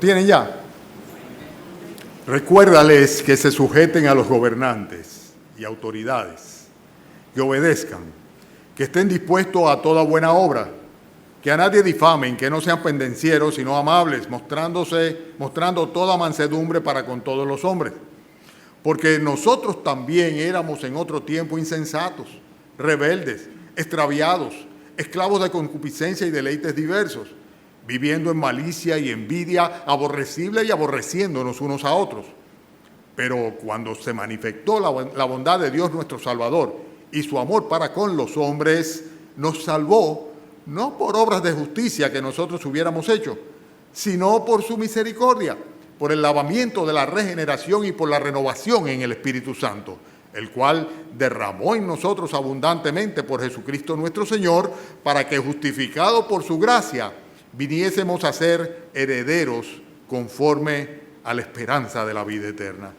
tienen ya? Recuérdales que se sujeten a los gobernantes y autoridades, que obedezcan, que estén dispuestos a toda buena obra, que a nadie difamen, que no sean pendencieros, sino amables, mostrando toda mansedumbre para con todos los hombres. Porque nosotros también éramos en otro tiempo insensatos, rebeldes, extraviados, esclavos de concupiscencia y deleites diversos, viviendo en malicia y envidia, aborrecible y aborreciéndonos unos a otros. Pero cuando se manifestó la bondad de Dios nuestro Salvador y su amor para con los hombres, nos salvó, no por obras de justicia que nosotros hubiéramos hecho, sino por su misericordia, por el lavamiento de la regeneración y por la renovación en el Espíritu Santo, el cual derramó en nosotros abundantemente por Jesucristo nuestro Señor, para que, justificados por su gracia, viniésemos a ser herederos conforme a la esperanza de la vida eterna.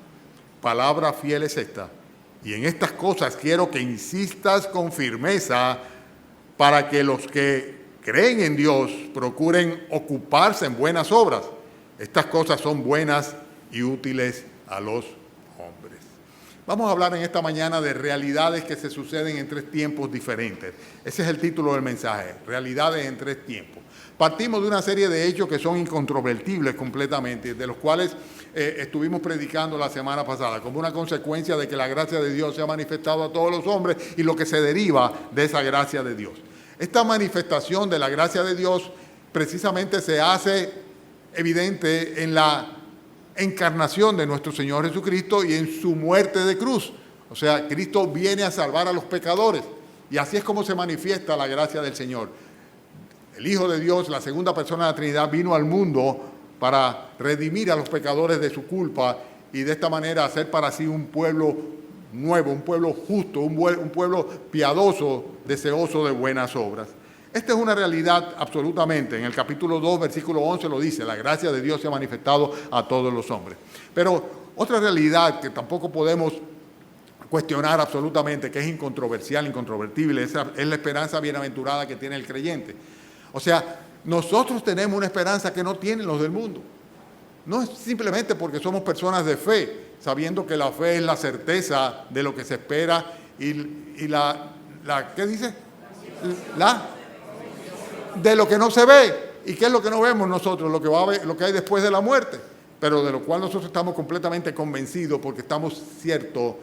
Palabra fiel es esta, y en estas cosas quiero que insistas con firmeza, para que los que creen en Dios procuren ocuparse en buenas obras. Estas cosas son buenas y útiles a los hombres. Vamos a hablar en esta mañana de realidades que se suceden en tres tiempos diferentes. Ese es el título del mensaje, realidades en tres tiempos. Partimos de una serie de hechos que son incontrovertibles completamente, de los cuales estuvimos predicando la semana pasada, como una consecuencia de que la gracia de Dios se ha manifestado a todos los hombres y lo que se deriva de esa gracia de Dios. Esta manifestación de la gracia de Dios precisamente se hace evidente en la encarnación de nuestro Señor Jesucristo y en su muerte de cruz. O sea, Cristo viene a salvar a los pecadores, y así es como se manifiesta la gracia del Señor. El Hijo de Dios, la segunda persona de la Trinidad, vino al mundo para redimir a los pecadores de su culpa y de esta manera hacer para sí un pueblo nuevo, un pueblo justo, un pueblo piadoso, deseoso de buenas obras. Esta es una realidad absolutamente. En el capítulo 2, versículo 11 lo dice: la gracia de Dios se ha manifestado a todos los hombres. Pero otra realidad que tampoco podemos cuestionar absolutamente, que es incontroversial, incontrovertible, es la esperanza bienaventurada que tiene el creyente. O sea, nosotros tenemos una esperanza que no tienen los del mundo. No es simplemente porque somos personas de fe, sabiendo que la fe es la certeza de lo que se espera y la ¿qué dice? De lo que no se ve. ¿Y qué es lo que no vemos nosotros? Lo que hay después de la muerte, pero de lo cual nosotros estamos completamente convencidos porque estamos ciertos.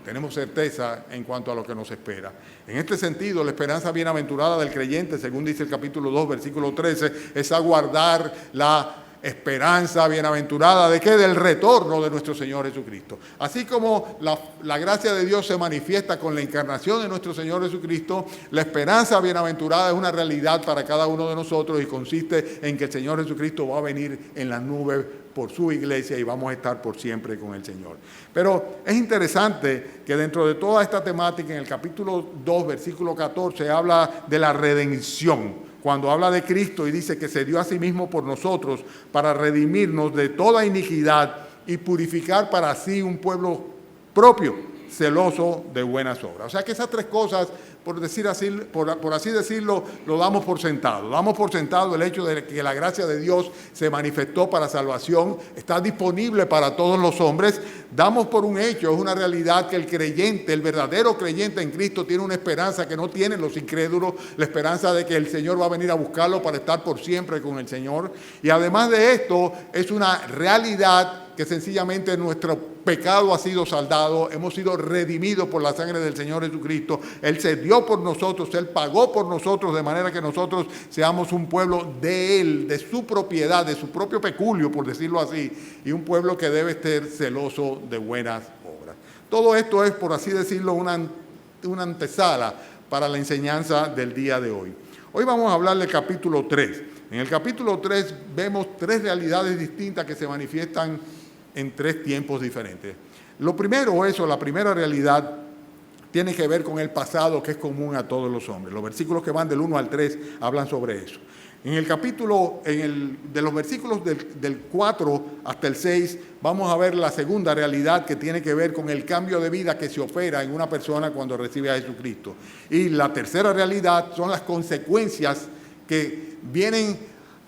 Tenemos certeza en cuanto a lo que nos espera. En este sentido, la esperanza bienaventurada del creyente, según dice el capítulo 2, versículo 13, es aguardar la esperanza bienaventurada ¿de qué? Del retorno de nuestro Señor Jesucristo. Así como la gracia de Dios se manifiesta con la encarnación de nuestro Señor Jesucristo, la esperanza bienaventurada es una realidad para cada uno de nosotros y consiste en que el Señor Jesucristo va a venir en las nubes por su iglesia y vamos a estar por siempre con el Señor. Pero es interesante que dentro de toda esta temática, en el capítulo 2, versículo 14, habla de la redención. Cuando habla de Cristo y dice que se dio a sí mismo por nosotros para redimirnos de toda iniquidad y purificar para sí un pueblo propio, celoso de buenas obras. O sea que esas tres cosas, por así decirlo, lo damos por sentado. Damos por sentado el hecho de que la gracia de Dios se manifestó para salvación, está disponible para todos los hombres. Damos por un hecho, es una realidad que el creyente, el verdadero creyente en Cristo, tiene una esperanza que no tienen los incrédulos, la esperanza de que el Señor va a venir a buscarlo para estar por siempre con el Señor. Y además de esto, es una realidad que sencillamente nuestro pecado ha sido saldado, hemos sido redimidos por la sangre del Señor Jesucristo. Él se dio por nosotros, Él pagó por nosotros, de manera que nosotros seamos un pueblo de Él, de su propiedad, de su propio peculio, por decirlo así, y un pueblo que debe estar celoso de buenas obras. Todo esto es, por así decirlo, una antesala para la enseñanza del día de hoy. Hoy vamos a hablar del capítulo 3. En el capítulo 3 vemos tres realidades distintas que se manifiestan en tres tiempos diferentes. Lo primero, la primera realidad, tiene que ver con el pasado que es común a todos los hombres. Los versículos que van del 1 al 3 hablan sobre eso. En el capítulo, de los versículos del 4 hasta el 6, vamos a ver la segunda realidad que tiene que ver con el cambio de vida que se opera en una persona cuando recibe a Jesucristo. Y la tercera realidad son las consecuencias que vienen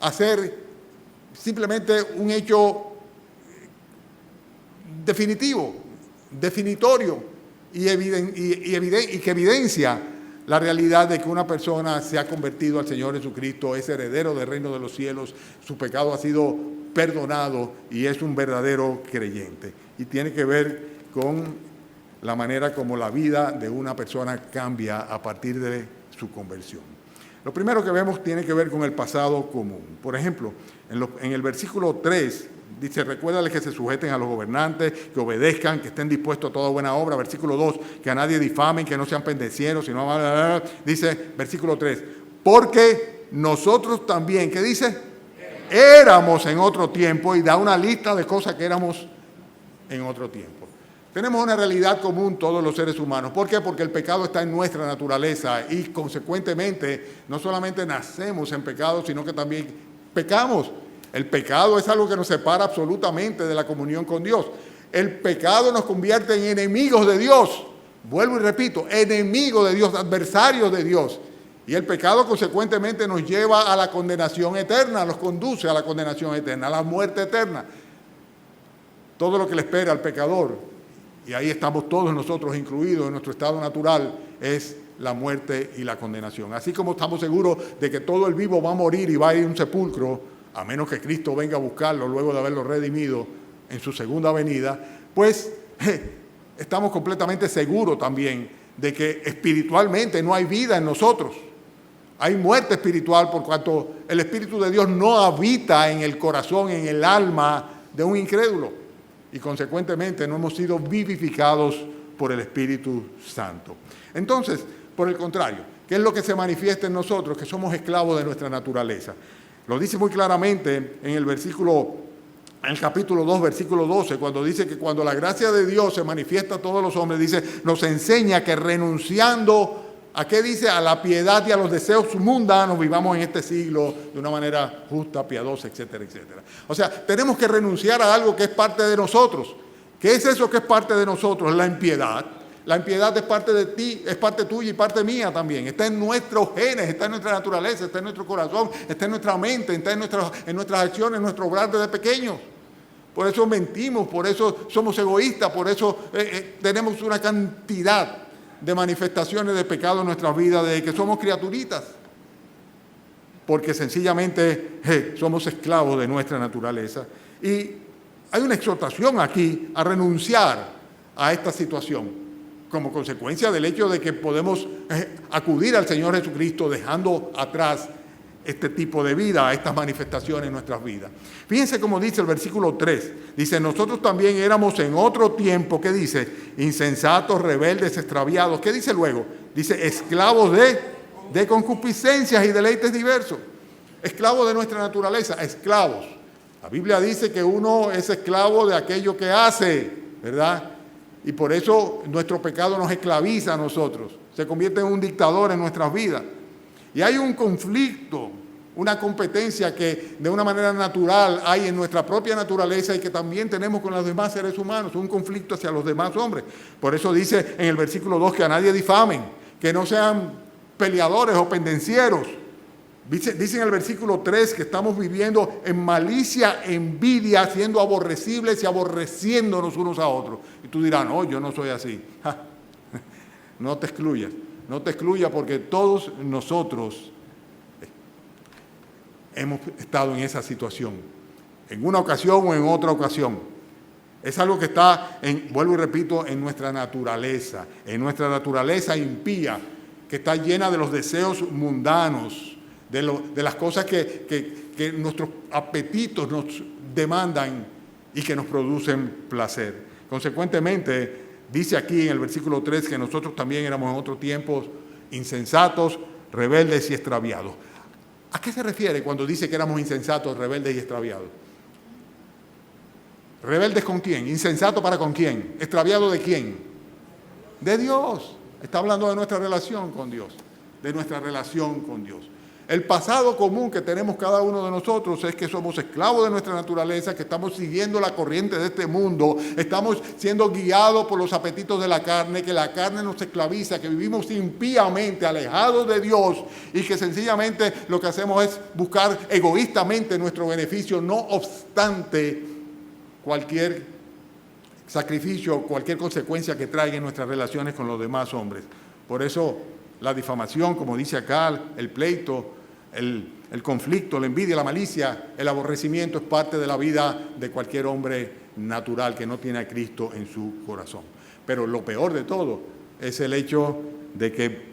a ser simplemente un hecho definitivo, definitorio y que evidencia la realidad de que una persona se ha convertido al Señor Jesucristo, es heredero del reino de los cielos, su pecado ha sido perdonado y es un verdadero creyente. Y tiene que ver con la manera como la vida de una persona cambia a partir de su conversión. Lo primero que vemos tiene que ver con el pasado común. Por ejemplo, en el versículo 3 dice, recuérdales que se sujeten a los gobernantes, que obedezcan, que estén dispuestos a toda buena obra. Versículo 2, que a nadie difamen, que no sean pendecieros, sino... Dice, versículo 3, porque nosotros también, ¿qué dice? Éramos en otro tiempo, y da una lista de cosas que éramos en otro tiempo. Tenemos una realidad común todos los seres humanos. ¿Por qué? Porque el pecado está en nuestra naturaleza y consecuentemente no solamente nacemos en pecado, sino que también pecamos. El pecado es algo que nos separa absolutamente de la comunión con Dios. El pecado nos convierte en enemigos de Dios. Vuelvo y repito, enemigos de Dios, adversarios de Dios. Y el pecado consecuentemente nos lleva a la condenación eterna, nos conduce a la condenación eterna, a la muerte eterna. Todo lo que le espera al pecador, y ahí estamos todos nosotros incluidos en nuestro estado natural, es la muerte y la condenación. Así como estamos seguros de que todo el vivo va a morir y va a ir a un sepulcro, a menos que Cristo venga a buscarlo luego de haberlo redimido en su segunda venida, pues estamos completamente seguros también de que espiritualmente no hay vida en nosotros. Hay muerte espiritual por cuanto el Espíritu de Dios no habita en el corazón, en el alma de un incrédulo. Y consecuentemente no hemos sido vivificados por el Espíritu Santo. Entonces, por el contrario, ¿qué es lo que se manifiesta en nosotros? Que somos esclavos de nuestra naturaleza. Lo dice muy claramente en el capítulo 2, versículo 12, cuando dice que cuando la gracia de Dios se manifiesta a todos los hombres, dice, nos enseña que renunciando, ¿a qué dice? A la piedad y a los deseos mundanos, vivamos en este siglo de una manera justa, piadosa, etcétera, etcétera. O sea, tenemos que renunciar a algo que es parte de nosotros. ¿Qué es eso que es parte de nosotros? La impiedad. La impiedad es parte de ti, es parte tuya y parte mía también. Está en nuestros genes, está en nuestra naturaleza, está en nuestro corazón, está en nuestra mente, está en nuestras acciones, en nuestro obrar desde pequeños. Por eso mentimos, por eso somos egoístas, por eso tenemos una cantidad de manifestaciones de pecado en nuestras vidas desde que somos criaturitas. Porque sencillamente somos esclavos de nuestra naturaleza. Y hay una exhortación aquí a renunciar a esta situación, como consecuencia del hecho de que podemos acudir al Señor Jesucristo dejando atrás este tipo de vida, estas manifestaciones en nuestras vidas. Fíjense cómo dice el versículo 3. Dice, nosotros también éramos en otro tiempo, ¿qué dice? Insensatos, rebeldes, extraviados. ¿Qué dice luego? Dice, esclavos de concupiscencias y deleites diversos. Esclavos de nuestra naturaleza, esclavos. La Biblia dice que uno es esclavo de aquello que hace, ¿verdad? Y por eso nuestro pecado nos esclaviza a nosotros, se convierte en un dictador en nuestras vidas. Y hay un conflicto, una competencia que de una manera natural hay en nuestra propia naturaleza y que también tenemos con los demás seres humanos, un conflicto hacia los demás hombres. Por eso dice en el versículo 2 que a nadie difamen, que no sean peleadores o pendencieros. Dice en el versículo 3 que estamos viviendo en malicia, envidia, siendo aborrecibles y aborreciéndonos unos a otros. Y tú dirás, no, yo no soy así. No te excluyas porque todos nosotros hemos estado en esa situación, en una ocasión o en otra ocasión. Es algo que está, vuelvo y repito, en nuestra naturaleza impía, que está llena de los deseos mundanos, de las cosas que nuestros apetitos nos demandan y que nos producen placer. Consecuentemente, dice aquí en el versículo 3 que nosotros también éramos en otros tiempos insensatos, rebeldes y extraviados. ¿A qué se refiere cuando dice que éramos insensatos, rebeldes y extraviados? ¿Rebeldes con quién? ¿Insensato para con quién? ¿Extraviado de quién? De Dios. Está hablando de nuestra relación con Dios. De nuestra relación con Dios. El pasado común que tenemos cada uno de nosotros es que somos esclavos de nuestra naturaleza, que estamos siguiendo la corriente de este mundo, estamos siendo guiados por los apetitos de la carne, que la carne nos esclaviza, que vivimos impíamente, alejados de Dios y que sencillamente lo que hacemos es buscar egoístamente nuestro beneficio, no obstante cualquier sacrificio, cualquier consecuencia que traiga en nuestras relaciones con los demás hombres. Por eso la difamación, como dice acá, el pleito, el conflicto, la envidia, la malicia, el aborrecimiento es parte de la vida de cualquier hombre natural que no tiene a Cristo en su corazón. Pero lo peor de todo es el hecho de que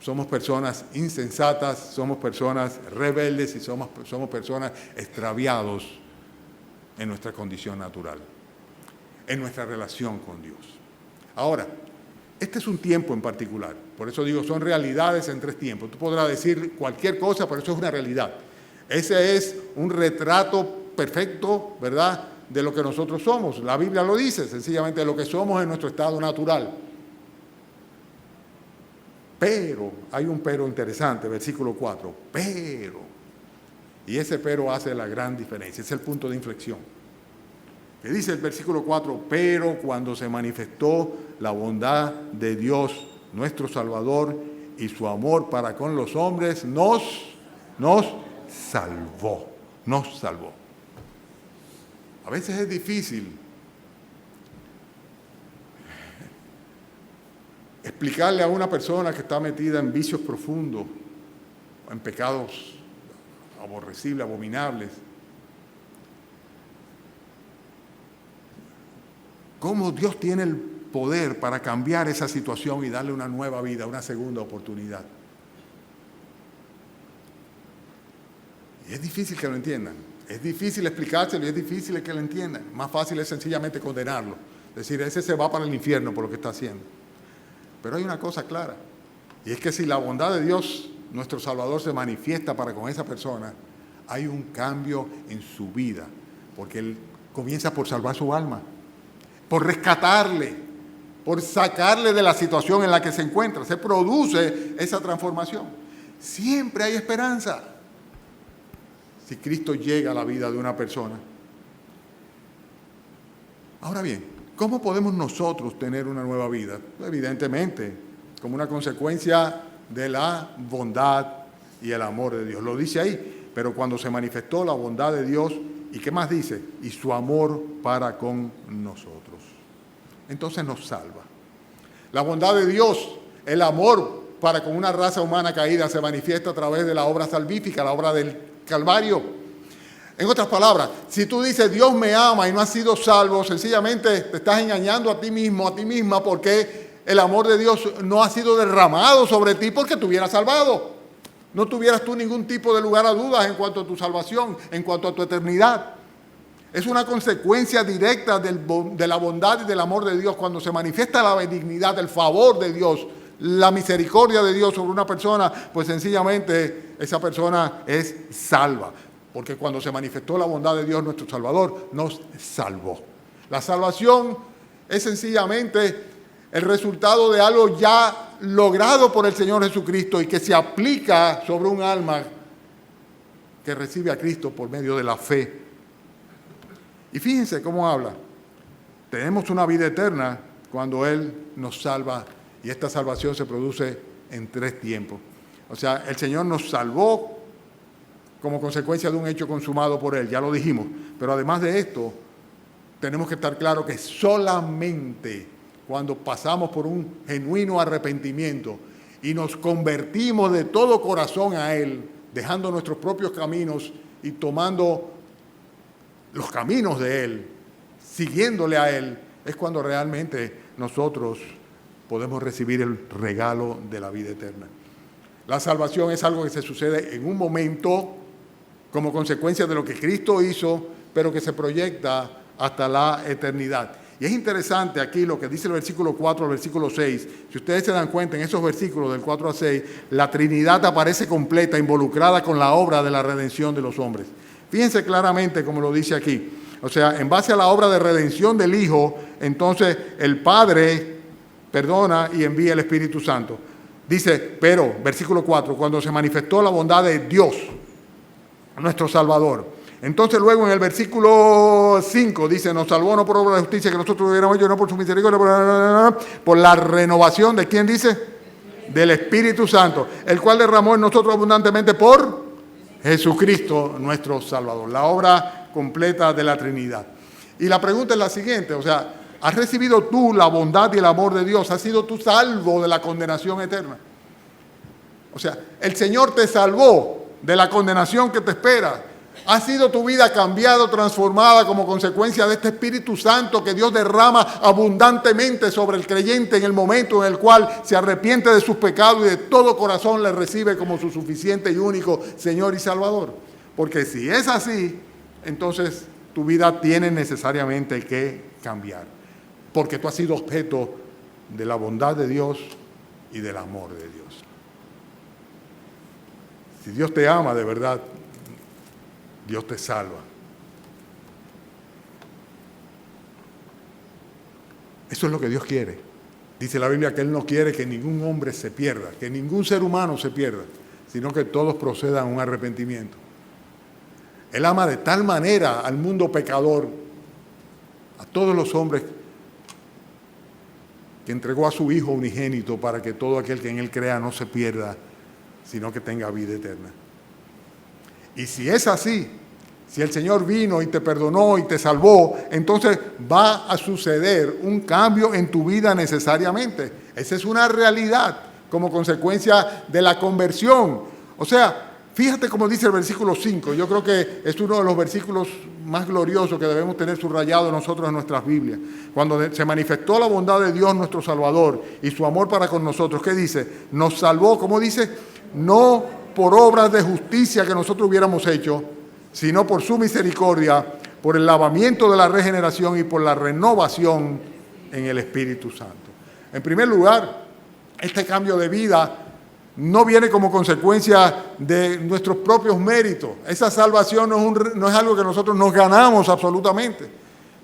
somos personas insensatas, somos personas rebeldes y somos personas extraviados en nuestra condición natural, en nuestra relación con Dios. Ahora, este es un tiempo en particular, por eso digo, son realidades en tres tiempos. Tú podrás decir cualquier cosa, pero eso es una realidad. Ese es un retrato perfecto, ¿verdad?, de lo que nosotros somos. La Biblia lo dice, sencillamente de lo que somos en nuestro estado natural. Pero, hay un pero interesante, versículo 4, pero, y ese pero hace la gran diferencia, es el punto de inflexión. Que dice el versículo 4, pero cuando se manifestó la bondad de Dios, nuestro Salvador, y su amor para con los hombres, nos salvó. A veces es difícil explicarle a una persona que está metida en vicios profundos, en pecados aborrecibles, abominables, cómo Dios tiene el poder para cambiar esa situación y darle una nueva vida, una segunda oportunidad. Y es difícil que lo entiendan, es difícil explicárselo y es difícil que lo entiendan. Más fácil es sencillamente condenarlo, decir, ese se va para el infierno por lo que está haciendo. Pero hay una cosa clara, y es que si la bondad de Dios, nuestro Salvador, se manifiesta para con esa persona, hay un cambio en su vida, porque Él comienza por salvar su alma, por rescatarle, por sacarle de la situación en la que se encuentra. Se produce esa transformación. Siempre hay esperanza si Cristo llega a la vida de una persona. Ahora bien, ¿cómo podemos nosotros tener una nueva vida? Evidentemente, como una consecuencia de la bondad y el amor de Dios. Lo dice ahí, pero cuando se manifestó la bondad de Dios, ¿y qué más dice? Y su amor para con nosotros. Entonces nos salva. La bondad de Dios, el amor para con una raza humana caída se manifiesta a través de la obra salvífica, la obra del Calvario. En otras palabras, si tú dices Dios me ama y no has sido salvo, sencillamente te estás engañando a ti mismo, a ti misma, porque el amor de Dios no ha sido derramado sobre ti porque te hubiera salvado. No tuvieras tú ningún tipo de lugar a dudas en cuanto a tu salvación, en cuanto a tu eternidad. Es una consecuencia directa de la bondad y del amor de Dios cuando se manifiesta la benignidad, el favor de Dios, la misericordia de Dios sobre una persona, pues sencillamente esa persona es salva. Porque cuando se manifestó la bondad de Dios, nuestro Salvador nos salvó. La salvación es sencillamente el resultado de algo ya logrado por el Señor Jesucristo y que se aplica sobre un alma que recibe a Cristo por medio de la fe. Y fíjense cómo habla. Tenemos una vida eterna cuando Él nos salva y esta salvación se produce en tres tiempos. O sea, el Señor nos salvó como consecuencia de un hecho consumado por Él, ya lo dijimos. Pero además de esto, tenemos que estar claros que solamente cuando pasamos por un genuino arrepentimiento y nos convertimos de todo corazón a Él, dejando nuestros propios caminos y tomando los caminos de Él, siguiéndole a Él, es cuando realmente nosotros podemos recibir el regalo de la vida eterna. La salvación es algo que se sucede en un momento como consecuencia de lo que Cristo hizo, pero que se proyecta hasta la eternidad. Y es interesante aquí lo que dice el versículo 4 al versículo 6. Si ustedes se dan cuenta, en esos versículos del 4 al 6, la Trinidad aparece completa, involucrada con la obra de la redención de los hombres. Fíjense claramente como lo dice aquí. O sea, en base a la obra de redención del Hijo, entonces el Padre perdona y envía el Espíritu Santo. Dice, pero, versículo 4, cuando se manifestó la bondad de Dios, nuestro Salvador. Entonces luego en el versículo 5 dice, nos salvó no por obra de justicia que nosotros hubiéramos hecho, no por su misericordia, por la renovación de ¿quién dice? Del Espíritu Santo, el cual derramó en nosotros abundantemente por Jesucristo nuestro Salvador. La obra completa de la Trinidad. Y la pregunta es la siguiente, o sea, ¿has recibido tú la bondad y el amor de Dios? ¿Has sido tú salvo de la condenación eterna? O sea, el Señor te salvó de la condenación que te espera. ¿Ha sido tu vida cambiada, transformada como consecuencia de este Espíritu Santo que Dios derrama abundantemente sobre el creyente en el momento en el cual se arrepiente de sus pecados y de todo corazón le recibe como su suficiente y único Señor y Salvador? Porque si es así, entonces tu vida tiene necesariamente que cambiar. Porque tú has sido objeto de la bondad de Dios y del amor de Dios. Si Dios te ama de verdad, Dios te salva. Eso es lo que Dios quiere. Dice la Biblia que Él no quiere que ningún hombre se pierda, que ningún ser humano se pierda, sino que todos procedan a un arrepentimiento. Él ama de tal manera al mundo pecador, a todos los hombres, que entregó a su Hijo unigénito para que todo aquel que en Él crea no se pierda, sino que tenga vida eterna. Y si es así, si el Señor vino y te perdonó y te salvó, entonces va a suceder un cambio en tu vida necesariamente. Esa es una realidad como consecuencia de la conversión. O sea, fíjate cómo dice el versículo 5. Yo creo que es uno de los versículos más gloriosos que debemos tener subrayado nosotros en nuestras Biblias. Cuando se manifestó la bondad de Dios nuestro Salvador y su amor para con nosotros, ¿qué dice? Nos salvó, ¿cómo dice? No por obras de justicia que nosotros hubiéramos hecho, sino por su misericordia, por el lavamiento de la regeneración y por la renovación en el Espíritu Santo. En primer lugar, este cambio de vida no viene como consecuencia de nuestros propios méritos. Esa salvación no es algo que nosotros nos ganamos absolutamente.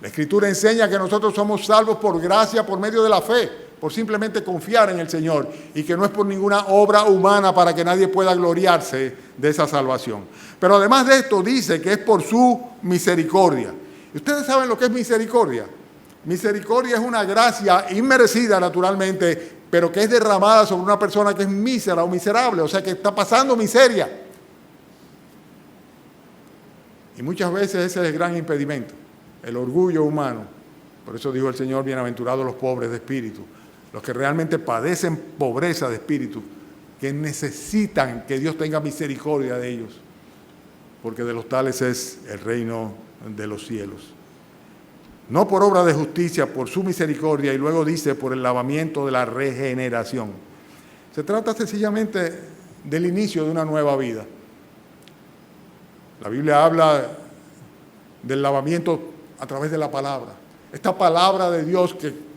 La Escritura enseña que nosotros somos salvos por gracia, por medio de la fe, por simplemente confiar en el Señor, y que no es por ninguna obra humana para que nadie pueda gloriarse de esa salvación. Pero además de esto dice que es por su misericordia. ¿Y ustedes saben lo que es misericordia? Misericordia es una gracia inmerecida naturalmente, pero que es derramada sobre una persona que es mísera o miserable, o sea que está pasando miseria. Y muchas veces ese es el gran impedimento, el orgullo humano. Por eso dijo el Señor, bienaventurados los pobres de espíritu, los que realmente padecen pobreza de espíritu, que necesitan que Dios tenga misericordia de ellos, porque de los tales es el reino de los cielos. No por obra de justicia, por su misericordia, y luego dice por el lavamiento de la regeneración. Se trata sencillamente del inicio de una nueva vida. La Biblia habla del lavamiento a través de la palabra. Esta palabra de Dios que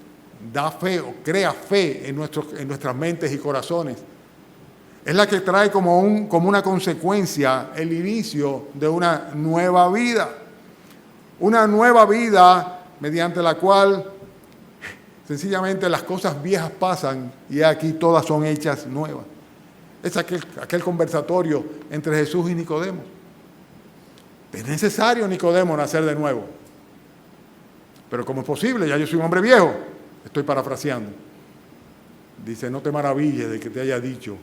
da fe o crea fe en nuestras mentes y corazones, es la que trae como una consecuencia el inicio de una nueva vida. Una nueva vida mediante la cual sencillamente las cosas viejas pasan y aquí todas son hechas nuevas. Es aquel conversatorio entre Jesús y Nicodemo. Es necesario, Nicodemo, nacer de nuevo. Pero ¿cómo es posible? Ya yo soy un hombre viejo. Estoy parafraseando. Dice, no te maravilles de que te haya dicho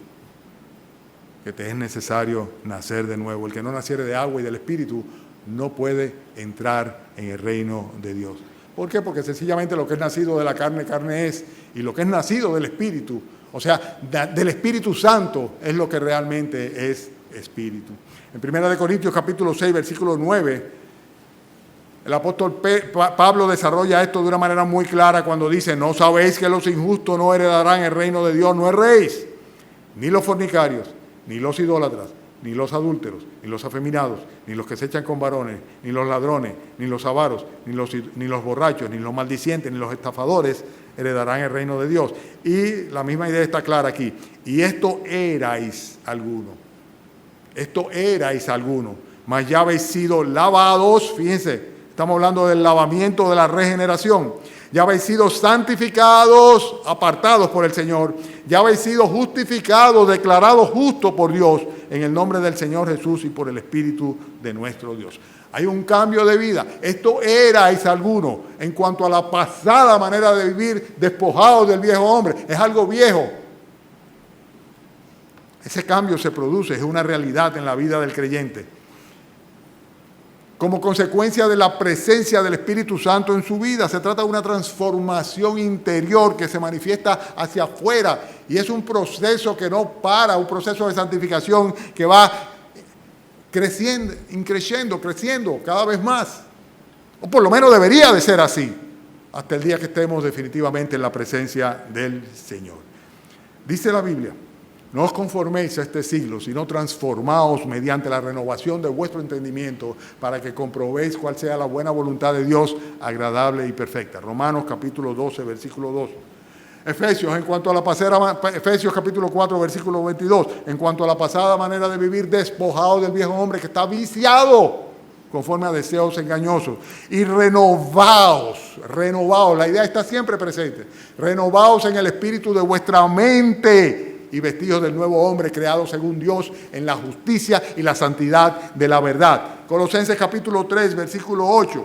que te es necesario nacer de nuevo. El que no naciere de agua y del Espíritu no puede entrar en el reino de Dios. ¿Por qué? Porque sencillamente lo que es nacido de la carne, carne es, y lo que es nacido del Espíritu, o sea, del Espíritu Santo, es lo que realmente es Espíritu. En 1 Corintios capítulo 6, versículo 9, el apóstol Pablo desarrolla esto de una manera muy clara cuando dice, ¿no sabéis que los injustos no heredarán el reino de Dios? No erréis, ni los fornicarios, ni los idólatras, ni los adúlteros, ni los afeminados, ni los que se echan con varones, ni los ladrones, ni los avaros, ni los borrachos, ni los maldicientes, ni los estafadores heredarán el reino de Dios. Y la misma idea está clara aquí. Y esto erais alguno. Esto erais alguno. Mas ya habéis sido lavados, fíjense, estamos hablando del lavamiento de la regeneración. Ya habéis sido santificados, apartados por el Señor. Ya habéis sido justificados, declarados justos por Dios en el nombre del Señor Jesús y por el Espíritu de nuestro Dios. Hay un cambio de vida. Esto erais algunos en cuanto a la pasada manera de vivir, despojados del viejo hombre. Es algo viejo. Ese cambio se produce, es una realidad en la vida del creyente. Como consecuencia de la presencia del Espíritu Santo en su vida, se trata de una transformación interior que se manifiesta hacia afuera. Y es un proceso que no para, un proceso de santificación que va creciendo cada vez más. O por lo menos debería de ser así, hasta el día que estemos definitivamente en la presencia del Señor. Dice la Biblia: no os conforméis a este siglo, sino transformaos mediante la renovación de vuestro entendimiento para que comprobéis cuál sea la buena voluntad de Dios, agradable y perfecta. Romanos capítulo 12, versículo 2. Efesios capítulo 4, versículo 22. En cuanto a la pasada manera de vivir, despojados del viejo hombre que está viciado conforme a deseos engañosos. Y renovaos. La idea está siempre presente. Renovaos en el espíritu de vuestra mente y vestidos del nuevo hombre creado según Dios en la justicia y la santidad de la verdad. Colosenses capítulo 3, versículo 8.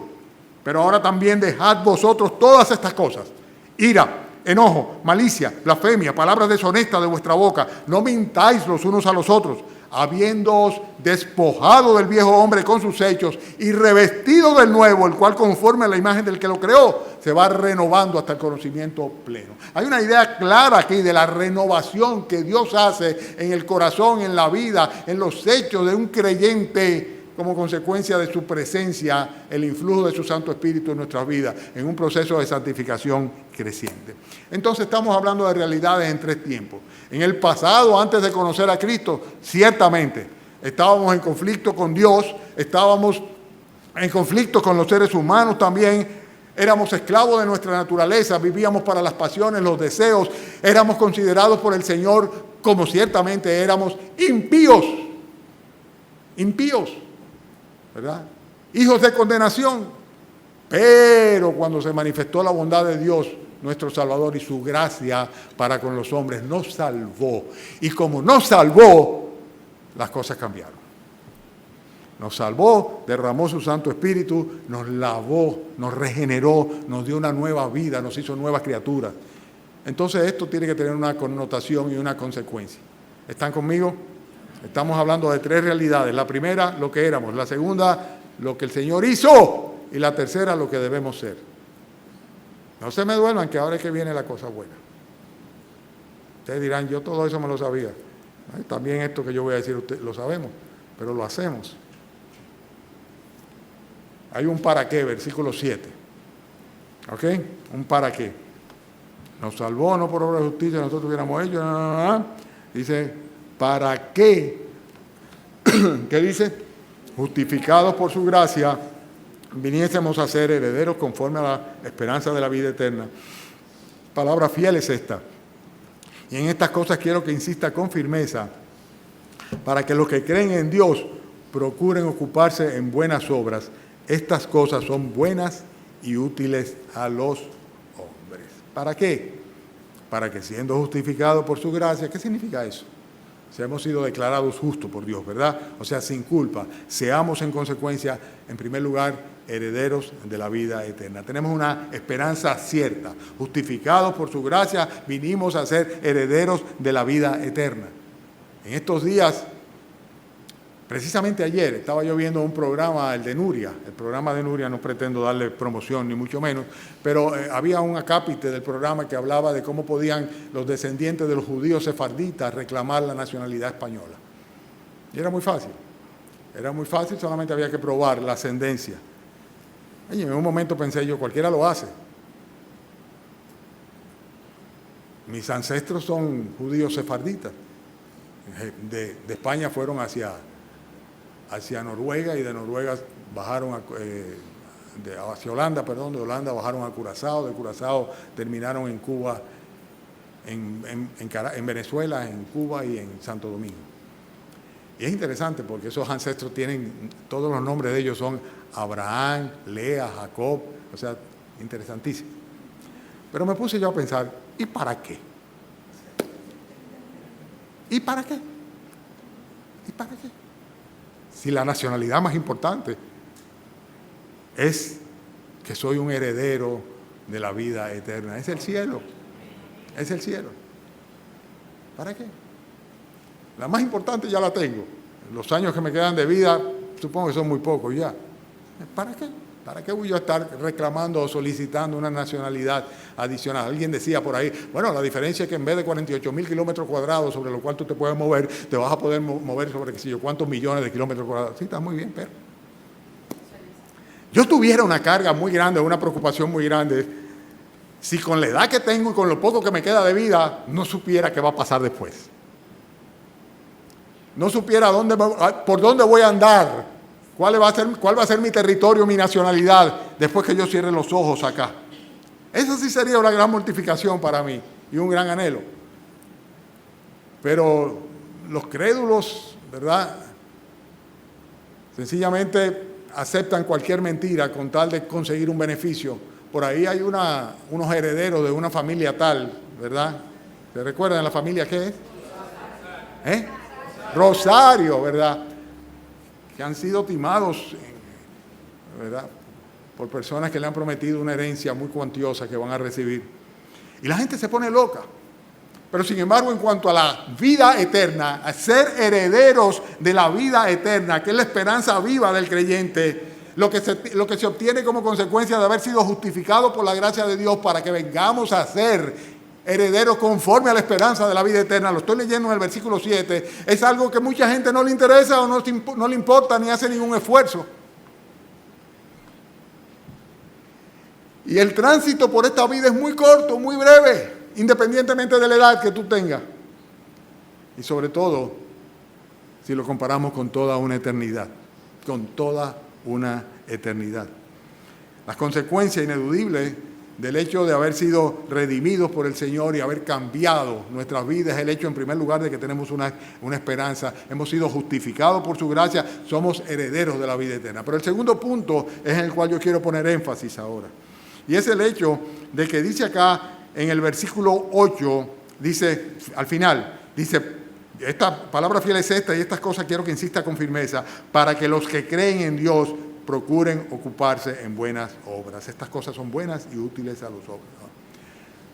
Pero ahora también dejad vosotros todas estas cosas: ira, enojo, malicia, blasfemia, palabras deshonestas de vuestra boca. No mintáis los unos a los otros, habiéndoos despojado del viejo hombre con sus hechos y revestido del nuevo, el cual conforme a la imagen del que lo creó, se va renovando hasta el conocimiento pleno. Hay una idea clara aquí de la renovación que Dios hace en el corazón, en la vida, en los hechos de un creyente como consecuencia de su presencia, el influjo de su Santo Espíritu en nuestras vidas, en un proceso de santificación creciente. Entonces estamos hablando de realidades en tres tiempos. En el pasado, antes de conocer a Cristo, ciertamente estábamos en conflicto con Dios, estábamos en conflicto con los seres humanos también, éramos esclavos de nuestra naturaleza, vivíamos para las pasiones, los deseos, éramos considerados por el Señor como ciertamente éramos impíos, ¿verdad? Hijos de condenación. Pero cuando se manifestó la bondad de Dios, nuestro Salvador, y su gracia para con los hombres, nos salvó. Y como nos salvó, las cosas cambiaron. Nos salvó, derramó su Santo Espíritu, nos lavó, nos regeneró, nos dio una nueva vida, nos hizo nuevas criaturas. Entonces esto tiene que tener una connotación y una consecuencia. ¿Están conmigo? Estamos hablando de tres realidades. La primera, lo que éramos. La segunda, lo que el Señor hizo. Y la tercera, lo que debemos ser. No se me duerman, que ahora es que viene la cosa buena. Ustedes dirán, yo todo eso me lo sabía. También esto que yo voy a decir, ustedes lo sabemos, pero lo hacemos. Hay un para qué, versículo 7. ¿Ok? Un para qué. Nos salvó, no por obra de justicia, nosotros hubiéramos hecho. Dice, ¿para qué? ¿Qué dice? Justificados por su gracia, viniésemos a ser herederos conforme a la esperanza de la vida eterna. Palabra fiel es esta. Y en estas cosas quiero que insista con firmeza, para que los que creen en Dios procuren ocuparse en buenas obras. Estas cosas son buenas y útiles a los hombres. ¿Para qué? Para que siendo justificados por su gracia, ¿qué significa eso? Si hemos sido declarados justos por Dios, ¿verdad? O sea, sin culpa. Seamos en consecuencia, en primer lugar, herederos de la vida eterna. Tenemos una esperanza cierta. Justificados por su gracia, vinimos a ser herederos de la vida eterna. En estos días, precisamente ayer, estaba yo viendo un programa, el de Nuria. El programa de Nuria, no pretendo darle promoción ni mucho menos, pero había un acápite del programa que hablaba de cómo podían los descendientes de los judíos sefarditas reclamar la nacionalidad española. Y era muy fácil, solamente había que probar la ascendencia. Y en un momento pensé yo, cualquiera lo hace. Mis ancestros son judíos sefarditas. De España fueron hacia Noruega, y de Noruega bajaron hacia Holanda, de Holanda bajaron a Curazao, de Curazao terminaron en Cuba, en Venezuela, en Cuba y en Santo Domingo. Y es interesante porque esos ancestros tienen, todos los nombres de ellos son Abraham, Lea, Jacob, o sea, interesantísimo. Pero me puse yo a pensar, ¿y para qué? ¿Y para qué? ¿Y para qué? Si la nacionalidad más importante es que soy un heredero de la vida eterna. Es el cielo. Es el cielo. ¿Para qué? La más importante ya la tengo. Los años que me quedan de vida, supongo que son muy pocos ya. ¿Para qué? ¿Para qué voy yo a estar reclamando o solicitando una nacionalidad adicional? Alguien decía por ahí, bueno, la diferencia es que en vez de 48.000 kilómetros cuadrados sobre los cuales tú te puedes mover, te vas a poder mover sobre qué sé yo, cuántos millones de kilómetros cuadrados. Sí, está muy bien, pero yo tuviera una carga muy grande, una preocupación muy grande, si con la edad que tengo y con lo poco que me queda de vida, no supiera qué va a pasar después. No supiera por dónde voy a andar, cuál va a ser mi territorio, mi nacionalidad, después que yo cierre los ojos acá. Eso sí sería una gran mortificación para mí y un gran anhelo. Pero los crédulos, ¿verdad? Sencillamente aceptan cualquier mentira con tal de conseguir un beneficio. Por ahí hay unos herederos de una familia tal, ¿verdad? ¿Se recuerdan la familia qué es? Rosario, ¿verdad? Que han sido timados, ¿verdad? Por personas que le han prometido una herencia muy cuantiosa que van a recibir. Y la gente se pone loca. Pero sin embargo, en cuanto a la vida eterna, a ser herederos de la vida eterna, que es la esperanza viva del creyente, lo que se obtiene como consecuencia de haber sido justificado por la gracia de Dios para que vengamos a ser herederos conforme a la esperanza de la vida eterna, lo estoy leyendo en el versículo 7, es algo que mucha gente no le interesa o no le importa ni hace ningún esfuerzo. Y el tránsito por esta vida es muy corto, muy breve, independientemente de la edad que tú tengas. Y sobre todo, si lo comparamos con toda una eternidad, con toda una eternidad. Las consecuencias ineludibles del hecho de haber sido redimidos por el Señor y haber cambiado nuestras vidas es el hecho, en primer lugar, de que tenemos una esperanza. Hemos sido justificados por su gracia, somos herederos de la vida eterna. Pero el segundo punto es en el cual yo quiero poner énfasis ahora. Y es el hecho de que dice acá en el versículo 8, dice, al final, dice, esta palabra fiel es esta y estas cosas quiero que insista con firmeza, para que los que creen en Dios procuren ocuparse en buenas obras. Estas cosas son buenas y útiles a los hombres, ¿no?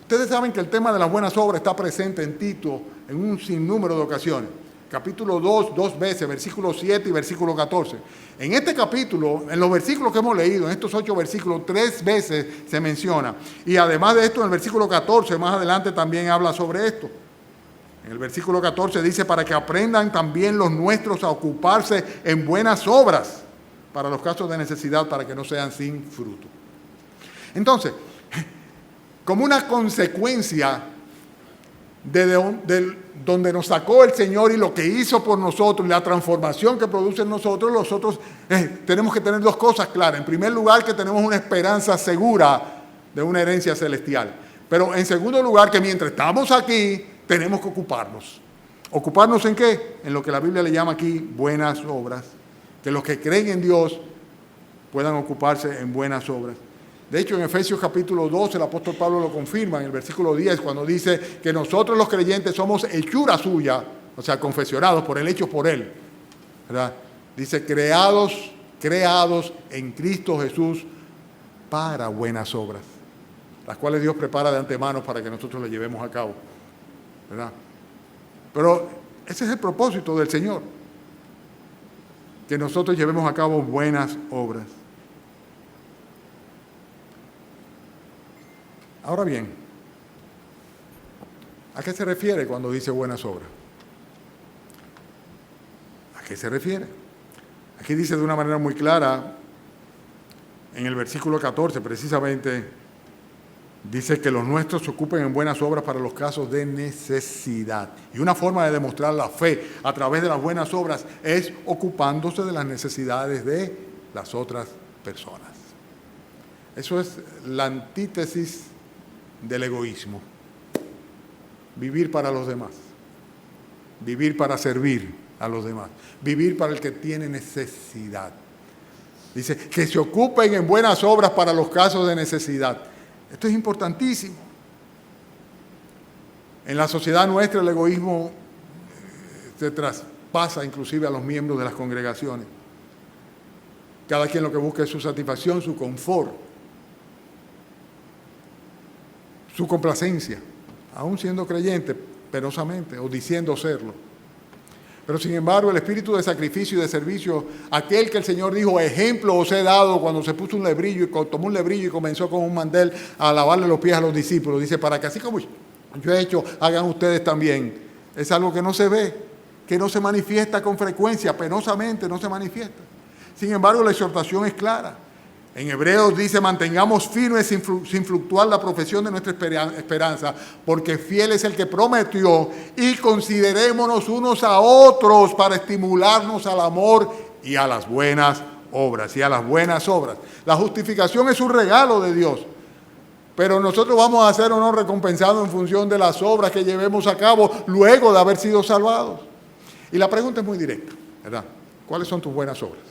Ustedes saben que el tema de las buenas obras está presente en Tito en un sinnúmero de ocasiones. Capítulo 2 veces, versículo 7 y versículo 14. En este capítulo, en los versículos que hemos leído, en estos 8 versículos, 3 veces se menciona. Y además de esto, en el versículo 14, más adelante también habla sobre esto. En el versículo 14 dice, para que aprendan también los nuestros a ocuparse en buenas obras, para los casos de necesidad, para que no sean sin fruto. Entonces, como una consecuencia de donde nos sacó el Señor y lo que hizo por nosotros y la transformación que produce en nosotros, tenemos que tener dos cosas claras. En primer lugar, que tenemos una esperanza segura de una herencia celestial. Pero en segundo lugar, que mientras estamos aquí, tenemos que ocuparnos. ¿Ocuparnos en qué? En lo que la Biblia le llama aquí buenas obras. Que los que creen en Dios puedan ocuparse en buenas obras. De hecho, en Efesios capítulo 12, el apóstol Pablo lo confirma en el versículo 10, cuando dice que nosotros los creyentes somos hechura suya, o sea, confesionados por él, hechos por él, ¿verdad? Dice, creados en Cristo Jesús para buenas obras, las cuales Dios prepara de antemano para que nosotros las llevemos a cabo, ¿verdad? Pero ese es el propósito del Señor, que nosotros llevemos a cabo buenas obras. Ahora bien, ¿a qué se refiere cuando dice buenas obras? ¿A qué se refiere? Aquí dice de una manera muy clara, en el versículo 14 precisamente, dice que los nuestros se ocupen en buenas obras para los casos de necesidad. Y una forma de demostrar la fe a través de las buenas obras es ocupándose de las necesidades de las otras personas. Eso es la antítesis del egoísmo. Vivir para los demás. Vivir para servir a los demás. Vivir para el que tiene necesidad. Dice que se ocupen en buenas obras para los casos de necesidad. Esto es importantísimo. En la sociedad nuestra el egoísmo se traspasa inclusive a los miembros de las congregaciones. Cada quien lo que busca es su satisfacción, su confort, su complacencia, aún siendo creyente penosamente o diciendo serlo. Pero sin embargo el espíritu de sacrificio y de servicio, aquel que el Señor dijo, ejemplo os he dado cuando se puso un lebrillo, tomó un lebrillo y comenzó con un mandel a lavarle los pies a los discípulos, dice, para que así como yo he hecho, hagan ustedes también. Es algo que no se ve, que no se manifiesta con frecuencia, penosamente no se manifiesta. Sin embargo, la exhortación es clara. En Hebreos dice, mantengamos firmes sin fluctuar la profesión de nuestra esperanza, porque fiel es el que prometió, y considerémonos unos a otros para estimularnos al amor y a las buenas obras, La justificación es un regalo de Dios, pero nosotros vamos a ser o no recompensados en función de las obras que llevemos a cabo luego de haber sido salvados. Y la pregunta es muy directa, ¿verdad? ¿Cuáles son tus buenas obras?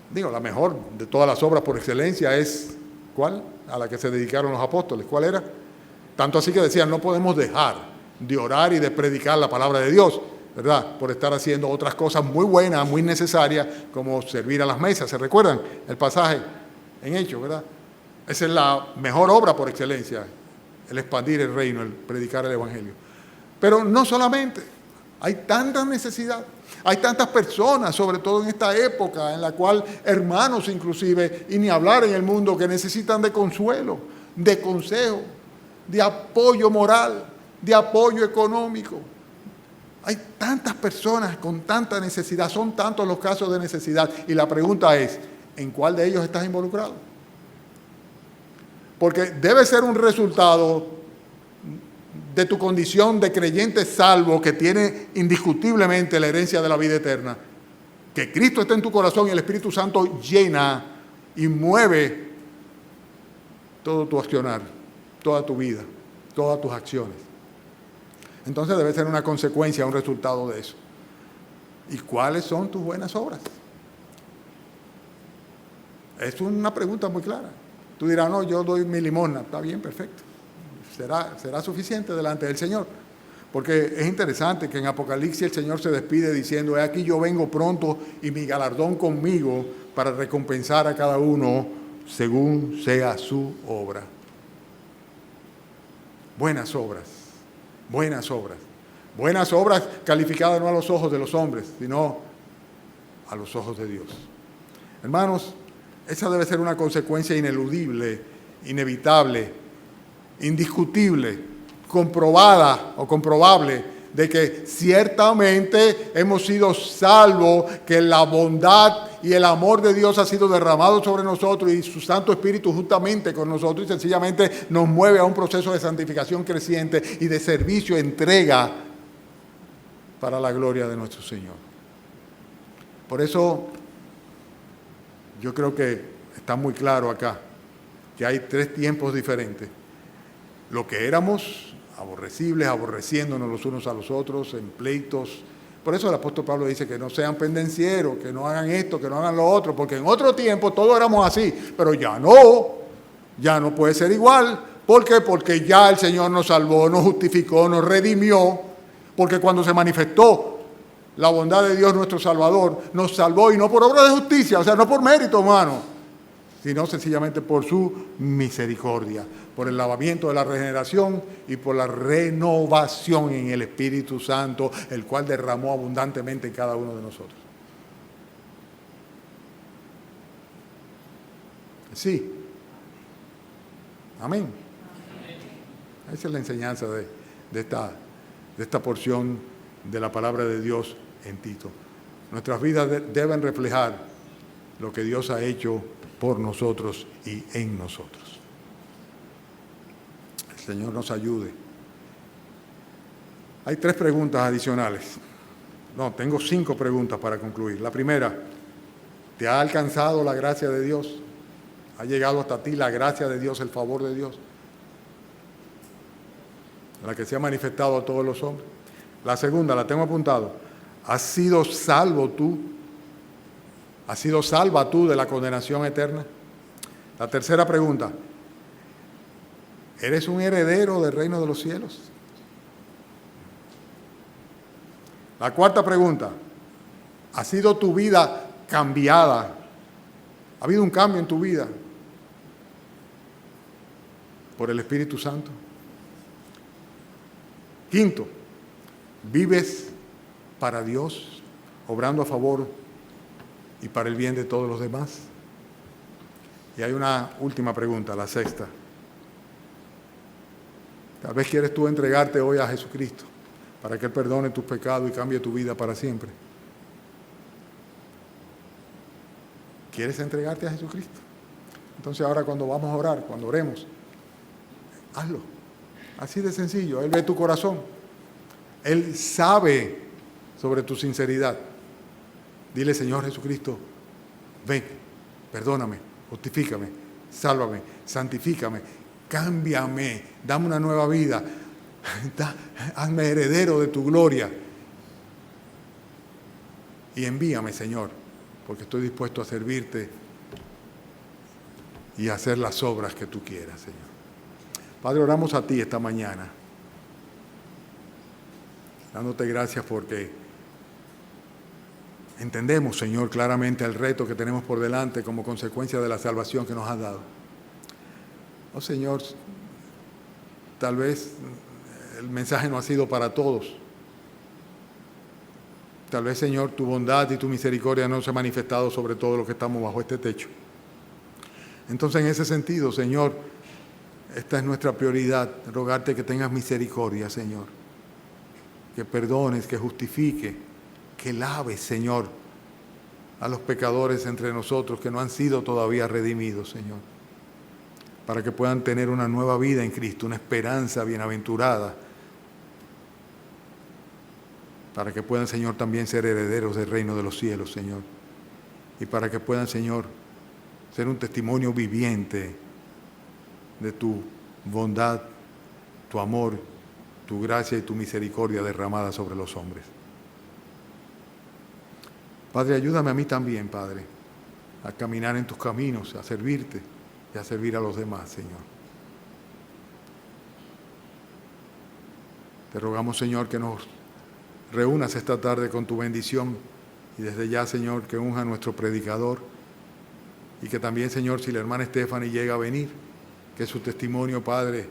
Digo, la mejor de todas las obras por excelencia es, ¿cuál? A la que se dedicaron los apóstoles. ¿Cuál era? Tanto así que decían, no podemos dejar de orar y de predicar la palabra de Dios, ¿verdad? Por estar haciendo otras cosas muy buenas, muy necesarias, como servir a las mesas. ¿Se recuerdan el pasaje en Hechos, verdad? Esa es la mejor obra por excelencia, el expandir el reino, el predicar el evangelio. Pero no solamente, hay tanta necesidad. Hay tantas personas, sobre todo en esta época, en la cual hermanos inclusive, y ni hablar en el mundo, que necesitan de consuelo, de consejo, de apoyo moral, de apoyo económico. Hay tantas personas con tanta necesidad, son tantos los casos de necesidad, y la pregunta es, ¿en cuál de ellos estás involucrado? Porque debe ser un resultado de tu condición de creyente salvo, que tiene indiscutiblemente la herencia de la vida eterna, que Cristo está en tu corazón y el Espíritu Santo llena y mueve todo tu accionar, toda tu vida, todas tus acciones. Entonces debe ser una consecuencia, un resultado de eso. ¿Y cuáles son tus buenas obras? Es una pregunta muy clara. Tú dirás, no, yo doy mi limosna. Está bien, perfecto. Será suficiente delante del Señor. Porque es interesante que en Apocalipsis el Señor se despide diciendo, he aquí yo vengo pronto y mi galardón conmigo para recompensar a cada uno según sea su obra. Buenas obras, buenas obras. Buenas obras calificadas no a los ojos de los hombres, sino a los ojos de Dios. Hermanos, esa debe ser una consecuencia ineludible, inevitable, indiscutible, comprobada o comprobable, de que ciertamente hemos sido salvos, que la bondad y el amor de Dios ha sido derramado sobre nosotros y su Santo Espíritu justamente con nosotros y sencillamente nos mueve a un proceso de santificación creciente y de servicio, entrega para la gloria de nuestro Señor. Por eso yo creo que está muy claro acá que hay tres tiempos diferentes. Lo que éramos, aborrecibles, aborreciéndonos los unos a los otros, en pleitos. Por eso el apóstol Pablo dice que no sean pendencieros, que no hagan esto, que no hagan lo otro, porque en otro tiempo todos éramos así, pero ya no puede ser igual. ¿Por qué? Porque ya el Señor nos salvó, nos justificó, nos redimió, porque cuando se manifestó la bondad de Dios nuestro Salvador, nos salvó y no por obra de justicia, o sea, no por mérito humano, sino sencillamente por su misericordia, por el lavamiento de la regeneración y por la renovación en el Espíritu Santo, el cual derramó abundantemente en cada uno de nosotros. Sí. Amén. Esa es la enseñanza de esta porción de la palabra de Dios en Tito. Nuestras vidas deben reflejar lo que Dios ha hecho por nosotros y en nosotros. El Señor nos ayude. Hay 3 preguntas adicionales. No, tengo 5 preguntas para concluir. La primera, ¿te ha alcanzado la gracia de Dios? ¿Ha llegado hasta ti la gracia de Dios, el favor de Dios? La que se ha manifestado a todos los hombres. La segunda, la tengo apuntado. ¿Has sido salvo tú? ¿Has sido salva tú de la condenación eterna? La tercera pregunta, ¿eres un heredero del reino de los cielos? La cuarta pregunta, ¿ha sido tu vida cambiada? ¿Ha habido un cambio en tu vida por el Espíritu Santo? Quinto, ¿vives para Dios, obrando a favor y para el bien de todos los demás? Y hay una última pregunta, la sexta. Tal vez quieres tú entregarte hoy a Jesucristo para que Él perdone tus pecados y cambie tu vida para siempre. ¿Quieres entregarte a Jesucristo? Entonces ahora cuando vamos a orar, cuando oremos, hazlo. Así de sencillo. Él ve tu corazón. Él sabe sobre tu sinceridad. Dile, Señor Jesucristo, ven, perdóname, justifícame, sálvame, santifícame, cámbiame, dame una nueva vida, hazme heredero de tu gloria. Y envíame, Señor, porque estoy dispuesto a servirte y a hacer las obras que tú quieras, Señor. Padre, oramos a ti esta mañana, dándote gracias porque entendemos, Señor, claramente el reto que tenemos por delante como consecuencia de la salvación que nos has dado. Oh, Señor, tal vez el mensaje no ha sido para todos. Tal vez, Señor, tu bondad y tu misericordia no se ha manifestado sobre todo los que estamos bajo este techo. Entonces, en ese sentido, Señor, esta es nuestra prioridad, rogarte que tengas misericordia, Señor, que perdones, que justifique, que laves, Señor, a los pecadores entre nosotros que no han sido todavía redimidos, Señor, para que puedan tener una nueva vida en Cristo, una esperanza bienaventurada, para que puedan, Señor, también ser herederos del reino de los cielos, Señor, y para que puedan, Señor, ser un testimonio viviente de tu bondad, tu amor, tu gracia y tu misericordia derramada sobre los hombres. Padre, ayúdame a mí también, Padre, a caminar en tus caminos, a servirte y a servir a los demás, Señor. Te rogamos, Señor, que nos reúnas esta tarde con tu bendición y desde ya, Señor, que unja a nuestro predicador y que también, Señor, si la hermana Stephanie llega a venir, que su testimonio, Padre,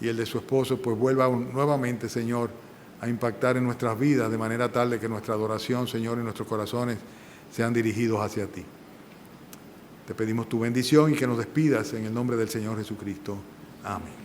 y el de su esposo, pues vuelva nuevamente, Señor, a impactar en nuestras vidas de manera tal de que nuestra adoración, Señor, y nuestros corazones sean dirigidos hacia ti. Te pedimos tu bendición y que nos despidas en el nombre del Señor Jesucristo. Amén.